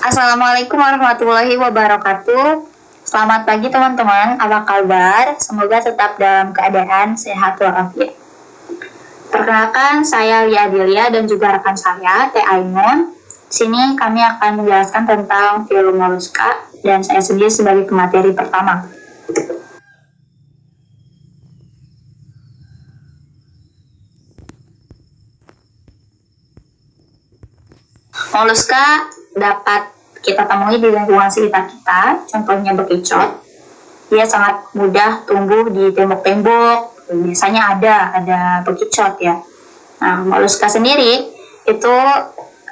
Assalamualaikum warahmatullahi wabarakatuh. Selamat pagi teman-teman, apa kabar? Semoga tetap dalam keadaan sehat walafiat. Perkenalkan, saya Lia Adelia dan juga rekan saya, Teh Ainun. Sini kami akan menjelaskan tentang film Moluska dan saya sendiri sebagai pemateri pertama. Moluska dapat kita temui di lingkungan sekitar kita, contohnya bekicot. Dia sangat mudah tumbuh di tembok-tembok, biasanya ada bekicot ya. Nah, moluska sendiri itu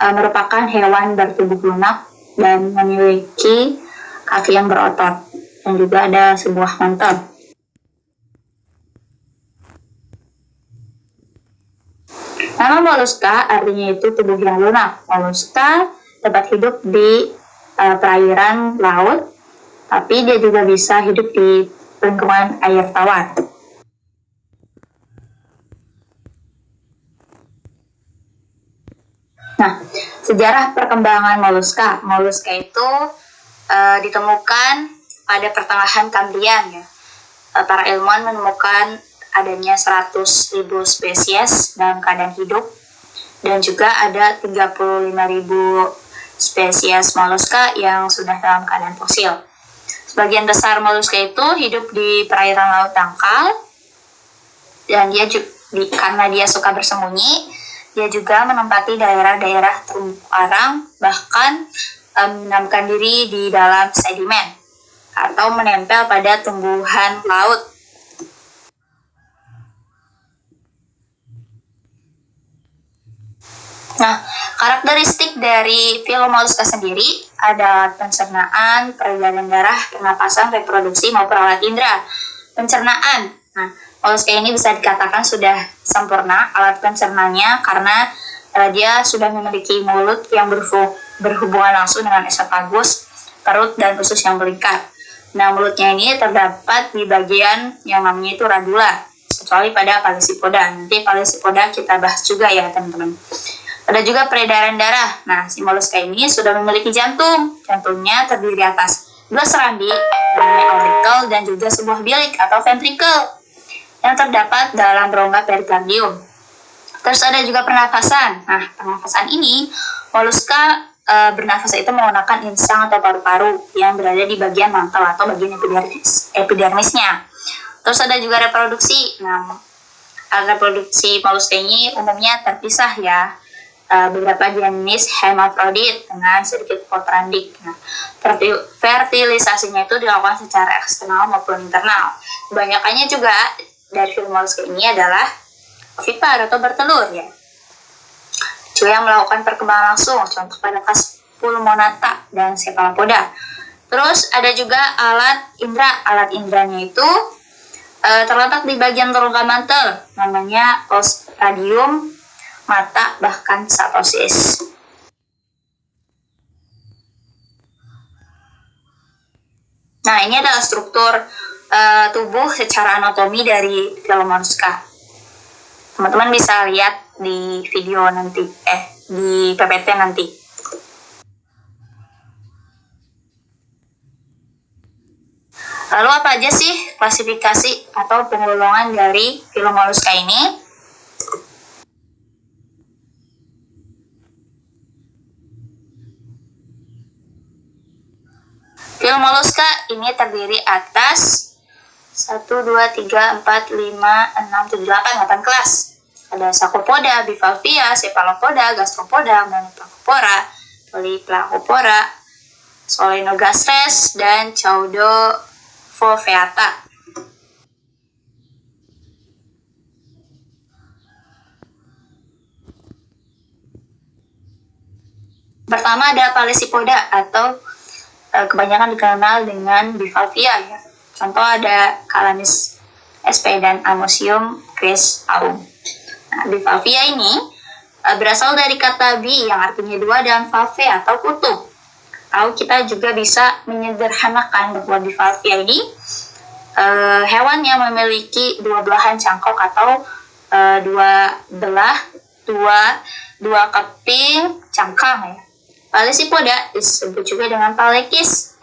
merupakan hewan bertubuh lunak dan memiliki kaki yang berotot dan juga ada sebuah mantel. Nama moluska artinya itu tubuh yang lunak. Moluska dapat hidup di perairan laut, tapi dia juga bisa hidup di lingkungan air tawar. Nah, sejarah perkembangan moluska. Moluska itu ditemukan pada pertengahan Kambrian ya. Para ilmuwan menemukan adanya 100.000 spesies dalam keadaan hidup dan juga ada 35.000 spesies moluska yang sudah dalam keadaan fosil. Sebagian besar moluska itu hidup di perairan laut dangkal dan karena dia suka bersembunyi, dia juga menempati daerah-daerah terumbu karang, bahkan menanamkan diri di dalam sedimen atau menempel pada tumbuhan laut. Nah, karakteristik dari film moluska sendiri ada pencernaan, peredaran darah, pernapasan, reproduksi maupun alat indera. Pencernaan. Nah, moluska ini bisa dikatakan sudah sempurna alat pencernanya karena dia sudah memiliki mulut yang berhubungan langsung dengan esofagus, perut dan usus yang melingkar. Nah, mulutnya ini terdapat di bagian yang namanya itu radula, kecuali pada Palesypoda. Nanti Palesypoda kita bahas juga ya, teman-teman. Ada juga peredaran darah. Nah, si moluska ini sudah memiliki jantung. Jantungnya terdiri atas 2 serambi, auricle, dan juga sebuah bilik atau ventricle yang terdapat dalam rongga perikardium. Terus ada juga pernafasan. Nah, pernafasan ini, moluska bernafas itu menggunakan insang atau paru-paru yang berada di bagian mantel atau bagian epidermisnya. Terus ada juga reproduksi. Nah, reproduksi moluska ini umumnya terpisah ya. Beberapa jenis hermafrodit dengan sedikit potrandik. Nah, fertilisasinya itu dilakukan secara eksternal maupun internal. Kebanyakannya juga dari film moluska ini adalah ovipar atau bertelur ya. Juga yang melakukan perkembangan langsung, contoh pada kas pulmonata dan cephalopoda. Terus ada juga alat indera. Alat inderanya itu terletak di bagian rongga mantel, namanya ostradium, mata, bahkan satosis. Nah, ini adalah struktur tubuh secara anatomi dari film moluska. Teman-teman bisa lihat di video nanti, di PPT nanti. Lalu apa aja sih klasifikasi atau penggolongan dari film moluska ini? Film moluska ini terdiri atas 1, 2, 3, 4, 5, 6, 7, 8 kelas. Ada Sarcopoda, Bivalvia, Cephalopoda, Gastropoda, Monoplacopora, Polyplacopora, Solenogastrus, dan Caudofoveata. Pertama ada Palesypoda atau kebanyakan dikenal dengan Bivalvia ya. Contoh ada Calamis sp dan Amosium Chris Aum. Nah, Bivalvia ini berasal dari kata bi yang artinya 2 dan valve atau kutub. Atau kita juga bisa menyederhanakan bahwa Bivalvia ini hewan yang memiliki 2 belahan cangkok atau 2 keping cangkang ya. Palesipoda disebut juga dengan palekis,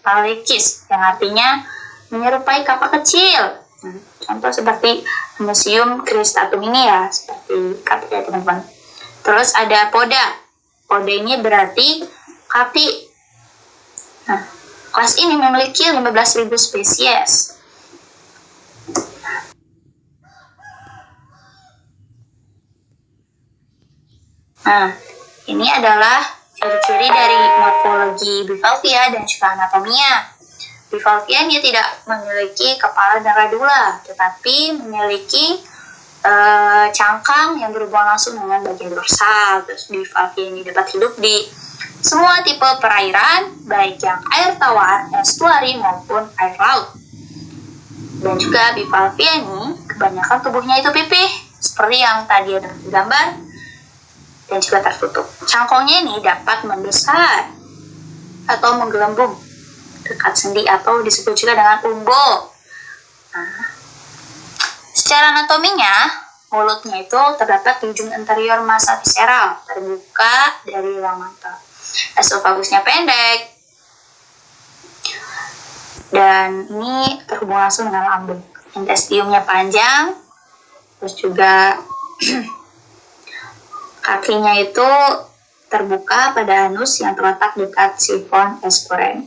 palekis yang artinya menyerupai kapak kecil. Contoh seperti museum Kristatum ini ya, seperti kapak ya teman-teman. Terus ada poda. Poda ini berarti kapi. Nah, kelas ini memiliki 15.000 spesies. Nah, ini adalah ciri-ciri dari morfologi bivalvia dan juga anatominya. Bivalvia dia tidak memiliki kepala dan radula, tetapi memiliki cangkang yang berhubungan langsung dengan bagian dorsal. Terus bivalvia ini dapat hidup di semua tipe perairan, baik yang air tawar, estuari maupun air laut. Dan juga bivalvia ini kebanyakan tubuhnya itu pipih, seperti yang tadi ada di gambar, dan juga tertutup. Cangkongnya ini dapat membesar atau menggelembung dekat sendi atau disebut juga dengan umbo. Nah, secara anatominya, mulutnya itu terdapat di ujung anterior massa visceral, terbuka dari ruang mantel. Esofagusnya pendek, dan ini terhubung langsung dengan lambung. Intestiumnya panjang, terus juga kakinya itu terbuka pada anus yang terletak dekat sifon esporen.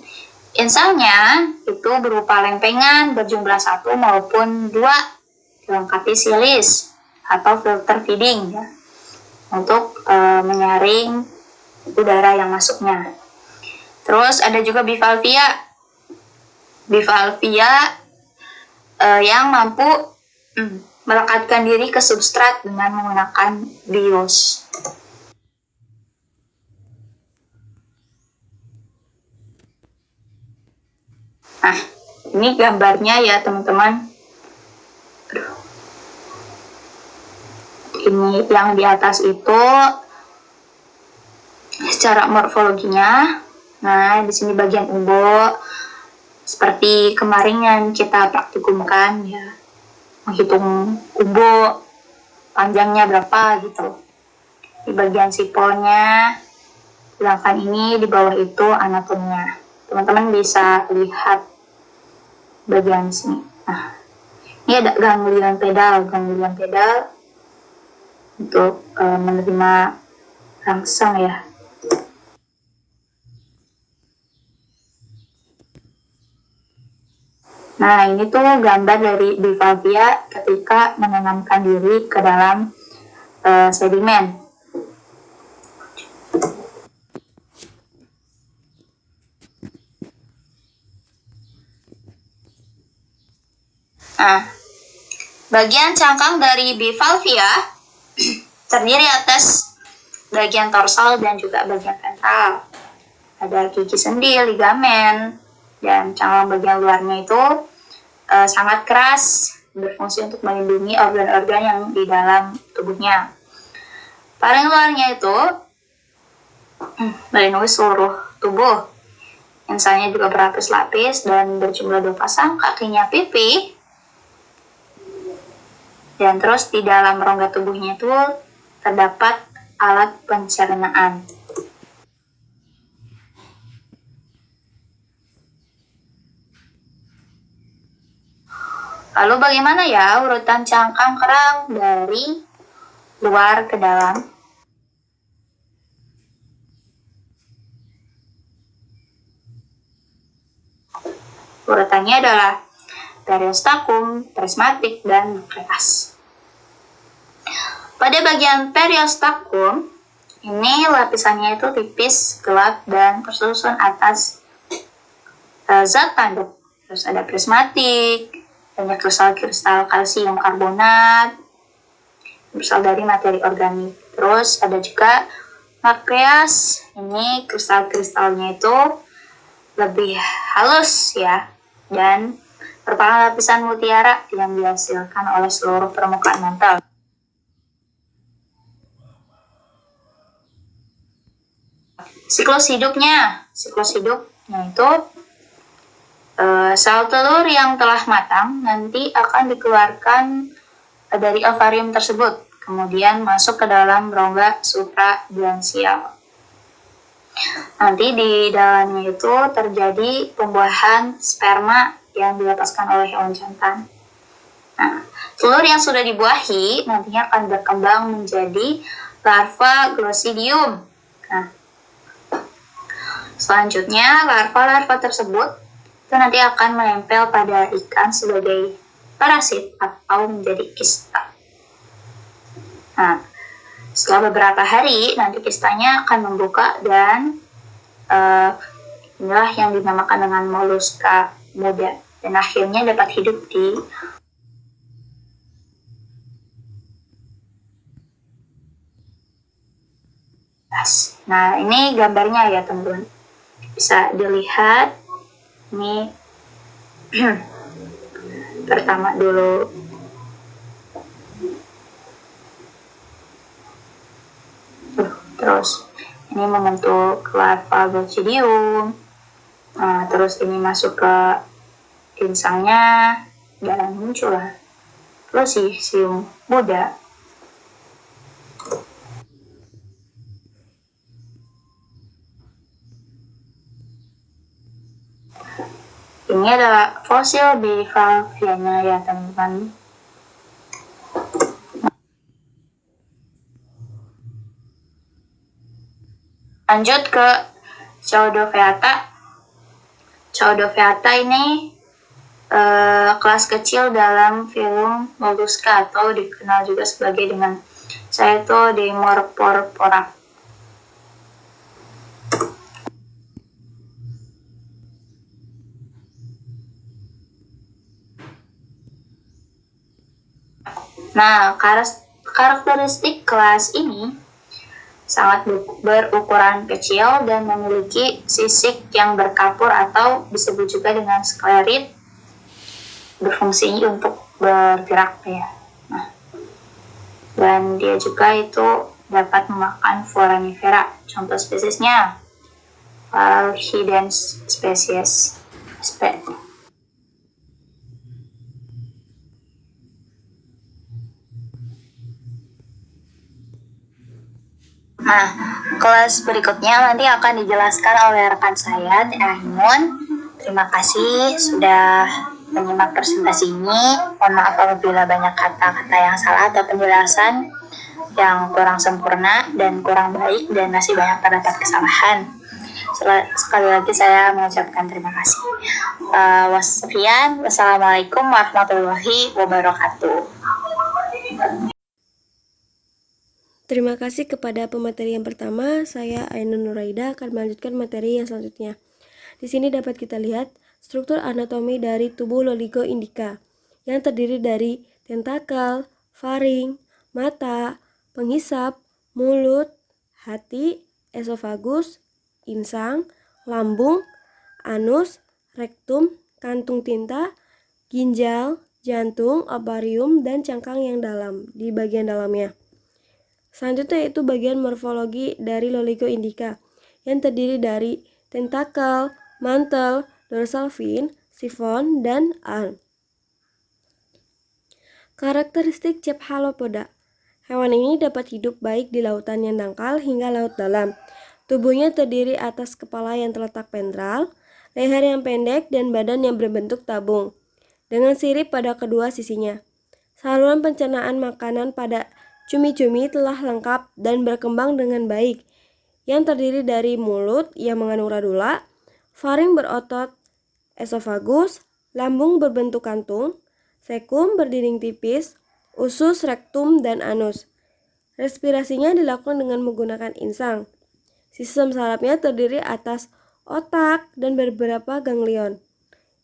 Insangnya itu berupa lempengan berjumlah 1 maupun 2, dilengkapi silis atau filter feeding ya, untuk menyaring udara yang masuknya. Terus ada juga bivalvia. Bivalvia yang mampu melekatkan diri ke substrat dengan menggunakan bios. Nah, ini gambarnya ya teman-teman. Ini yang di atas itu secara morfologinya. Nah, di sini bagian umbo, seperti kemarin yang kita praktikumkan ya, menghitung umbo panjangnya berapa gitu. Di bagian siponnya, sedangkan ini di bawah itu anatominya. Teman-teman bisa lihat bagian sini. Nah, ini ada ganglion pedal untuk menerima rangsang ya. Nah, ini tuh gambar dari bivalvia ketika menanamkan diri ke dalam sedimen. Nah, bagian cangkang dari bivalvia terdiri atas bagian dorsal dan juga bagian ventral. Ada gigi sendi, ligamen, dan cangkang bagian luarnya itu sangat keras, berfungsi untuk melindungi organ-organ yang di dalam tubuhnya. Paling luarnya itu melindungi seluruh tubuh. Insangnya juga berlapis-lapis dan berjumlah 2 pasang, kakinya pipih. Dan terus di dalam rongga tubuhnya itu terdapat alat pencernaan. Lalu bagaimana ya urutan cangkang kerang dari luar ke dalam? Urutannya adalah periostakum, prismatik, dan nukleus. Pada bagian periostakum, ini lapisannya itu tipis, gelap, dan tersusun atas zat tanduk. Terus ada prismatik, banyak kristal-kristal kalsium karbonat, berasal dari materi organik. Terus ada juga nukleus, ini kristal-kristalnya itu lebih halus ya, dan merupakan lapisan mutiara yang dihasilkan oleh seluruh permukaan mantel. Siklus hidupnya itu sel telur yang telah matang nanti akan dikeluarkan dari ovarium tersebut, kemudian masuk ke dalam rongga supraglansial. Nanti di dalamnya itu terjadi pembuahan sperma yang dilepaskan oleh hewan jantan. Nah, telur yang sudah dibuahi nantinya akan berkembang menjadi larva Glossidium. Nah, selanjutnya larva-larva tersebut itu nanti akan menempel pada ikan sebagai parasit atau menjadi kista. Nah, setelah beberapa hari nanti kistanya akan membuka dan inilah yang dinamakan dengan moluska muda dan akhirnya dapat hidup di atas. Nah, ini gambarnya ya teman-teman. Bisa dilihat ini pertama dulu terus ini membentuk larva Glossidium. Nah, terus ini masuk ke insangnya dan muncullah Glossidium muda. Ini adalah fosil bivalvianya ya teman-teman. Lanjut ke Chaudophyata. Chaudophyata ini kelas kecil dalam filum Mollusca atau dikenal juga sebagai dengan Chaetodimorphopora. Nah, karakteristik kelas ini sangat berukuran kecil dan memiliki sisik yang berkapur atau disebut juga dengan sklerit, berfungsi untuk bergerak ya. Nah, dan dia juga itu dapat memakan foraminifera. Contoh spesiesnya Alhidens spesies. Nah, kelas berikutnya nanti akan dijelaskan oleh rekan saya, Teh Aimun. Terima kasih sudah menyimak presentasi ini. Mohon maaf apabila banyak kata-kata yang salah atau penjelasan yang kurang sempurna dan kurang baik dan masih banyak terdapat kesalahan. Sekali lagi saya mengucapkan terima kasih. Wassalamualaikum warahmatullahi wabarakatuh. Terima kasih kepada pemateri yang pertama. Saya Ainun Nuraida akan melanjutkan materi yang selanjutnya. Di sini dapat kita lihat struktur anatomi dari tubuh Loligo indica yang terdiri dari tentakel, faring, mata, penghisap, mulut, hati, esofagus, insang, lambung, anus, rektum, kantung tinta, ginjal, jantung, ovarium, dan cangkang yang dalam di bagian dalamnya. Selanjutnya itu bagian morfologi dari Loligo indica yang terdiri dari tentakel, mantel, dorsal fin, sifon, dan arm. Karakteristik Cephalopoda. Hewan ini dapat hidup baik di lautan yang dangkal hingga laut dalam. Tubuhnya terdiri atas kepala yang terletak ventral, leher yang pendek, dan badan yang berbentuk tabung, dengan sirip pada kedua sisinya. Saluran pencernaan makanan pada cumi-cumi telah lengkap dan berkembang dengan baik, yang terdiri dari mulut yang mengandung radula, faring berotot, esofagus, lambung berbentuk kantung, sekum berdinding tipis, usus, rektum, dan anus. Respirasinya dilakukan dengan menggunakan insang. Sistem sarafnya terdiri atas otak dan beberapa ganglion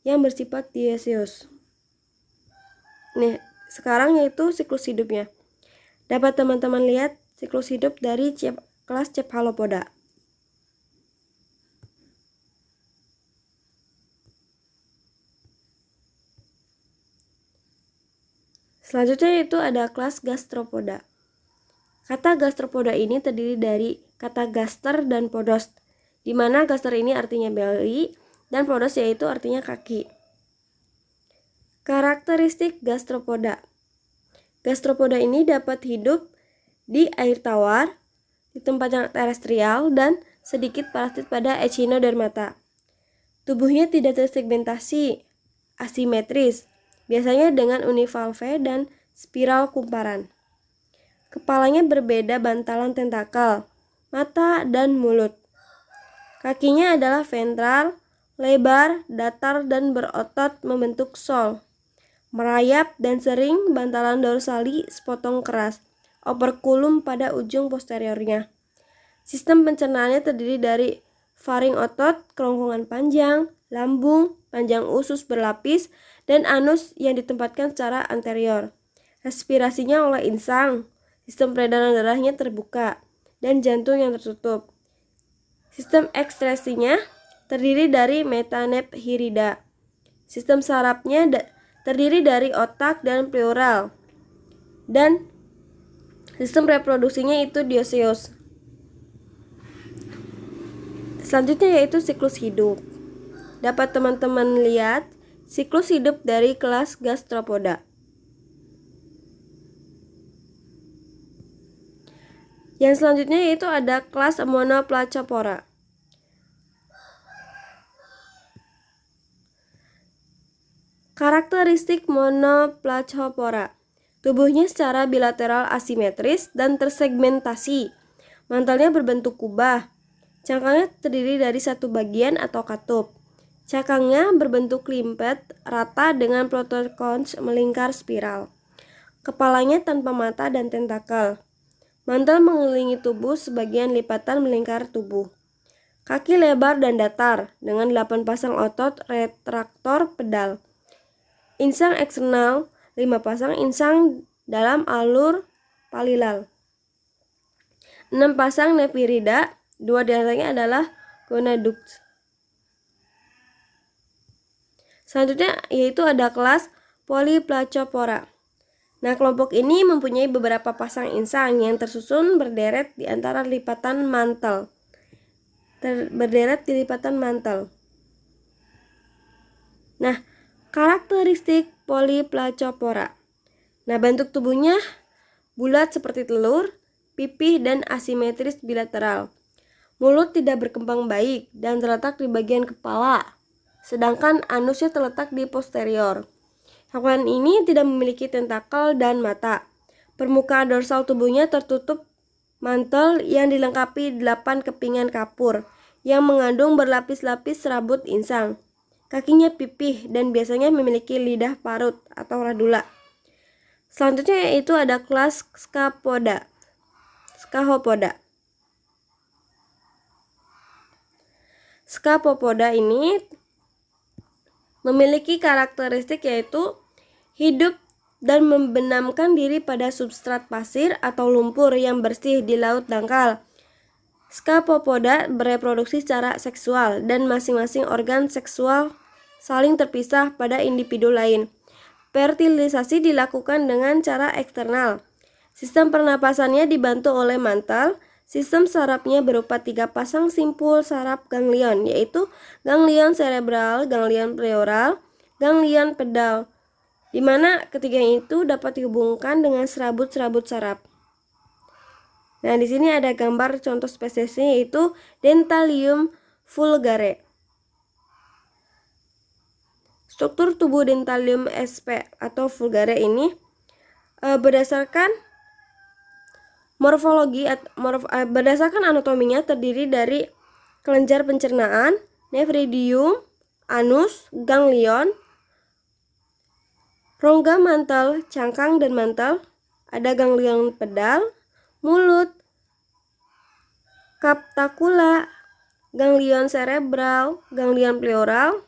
yang bersifat dioecious. Nih, sekarang yaitu siklus hidupnya. Dapat teman-teman lihat siklus hidup dari kelas Cephalopoda. Selanjutnya itu ada kelas Gastropoda. Kata gastropoda ini terdiri dari kata gaster dan podos, di mana gaster ini artinya belly dan podos yaitu artinya kaki. Karakteristik gastropoda. Gastropoda ini dapat hidup di air tawar, di tempat yang terestrial, dan sedikit parazit pada Echinodermata. Tubuhnya tidak tersegmentasi, asimetris, biasanya dengan univalve dan spiral kumparan. Kepalanya berbeda bantalan tentakel, mata, dan mulut. Kakinya adalah ventral, lebar, datar, dan berotot membentuk sol, merayap, dan sering bantalan dorsali sepotong keras, operculum pada ujung posteriornya. Sistem pencernaannya terdiri dari faring otot, kerongkongan panjang, lambung, panjang usus berlapis, dan anus yang ditempatkan secara anterior. Respirasinya oleh insang, sistem peredaran darahnya terbuka, dan jantung yang tertutup. Sistem ekskresinya terdiri dari metanephirida. Sistem sarafnya terdiri dari otak dan pleural. Dan sistem reproduksinya itu dioecious. Selanjutnya yaitu siklus hidup. Dapat teman-teman lihat siklus hidup dari kelas Gastropoda. Yang selanjutnya yaitu ada kelas Monoplacopora. Karakteristik Monoplacopora. Tubuhnya secara bilateral asimetris dan tersegmentasi. Mantelnya berbentuk kubah. Cangkangnya terdiri dari satu bagian atau katup. Cangkangnya berbentuk limpet rata dengan protocons melingkar spiral. Kepalanya tanpa mata dan tentakel. Mantel mengelilingi tubuh sebagian lipatan melingkar tubuh. Kaki lebar dan datar dengan 8 pasang otot retraktor pedal. Insang eksternal 5 pasang insang dalam alur palilal. 6 pasang nephirida, 2 diantaranya adalah gonaducts. Selanjutnya yaitu ada kelas Polyplacopora. Nah, kelompok ini mempunyai beberapa pasang insang yang tersusun berderet di antara lipatan mantel. Nah, karakteristik Polyplacopora. Nah, bentuk tubuhnya bulat seperti telur, pipih dan asimetris bilateral. Mulut tidak berkembang baik dan terletak di bagian kepala, sedangkan anusnya terletak di posterior. Hewan ini tidak memiliki tentakel dan mata. Permukaan dorsal tubuhnya tertutup mantel yang dilengkapi 8 kepingan kapur yang mengandung berlapis-lapis serabut insang. Kakinya pipih dan biasanya memiliki lidah parut atau radula. Selanjutnya yaitu ada kelas Scapoda. Scapopoda ini memiliki karakteristik yaitu hidup dan membenamkan diri pada substrat pasir atau lumpur yang bersih di laut dangkal. Scapopoda bereproduksi secara seksual dan masing-masing organ seksual saling terpisah pada individu lain. Fertilisasi dilakukan dengan cara eksternal. Sistem pernapasannya dibantu oleh mantel. Sistem sarafnya berupa 3 pasang simpul saraf ganglion, yaitu ganglion cerebral, ganglion pleural, ganglion pedal, di mana ketiga itu dapat dihubungkan dengan serabut-serabut saraf. Nah, di sini ada gambar contoh spesiesnya yaitu Dentalium vulgare. Struktur tubuh Dentalium sp atau vulgare ini berdasarkan morfologi berdasarkan anatominya terdiri dari kelenjar pencernaan, nephridium, anus, ganglion, rongga mantel, cangkang dan mantel, ada ganglion pedal, mulut, captacula, ganglion cerebral, ganglion pleural,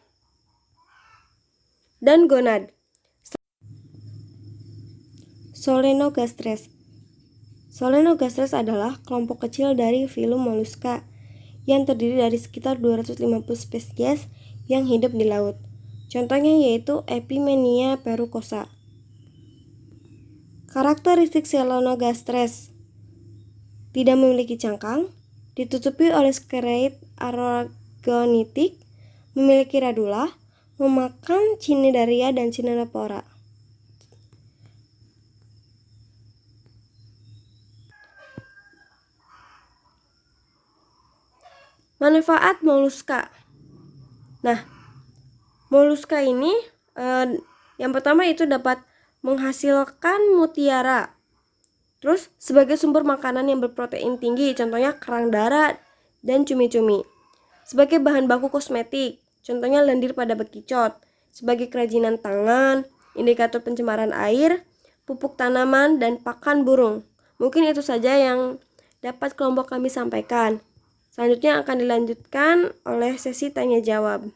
dan gonad. Solenogastres. Solenogastres adalah kelompok kecil dari filum Mollusca yang terdiri dari sekitar 250 spesies yang hidup di laut. Contohnya yaitu Epimenia perucosa. Karakteristik Solenogastres: tidak memiliki cangkang, ditutupi oleh skeleid aragonitik, memiliki radula, memakan Cnidaria dan Ctenophora. Manfaat moluska. Nah, moluska ini yang pertama itu dapat menghasilkan mutiara. Terus sebagai sumber makanan yang berprotein tinggi, contohnya kerang darat dan cumi-cumi. Sebagai bahan baku kosmetik, contohnya lendir pada bekicot. Sebagai kerajinan tangan, indikator pencemaran air, pupuk tanaman, dan pakan burung. Mungkin itu saja yang dapat kelompok kami sampaikan. Selanjutnya akan dilanjutkan oleh sesi tanya jawab.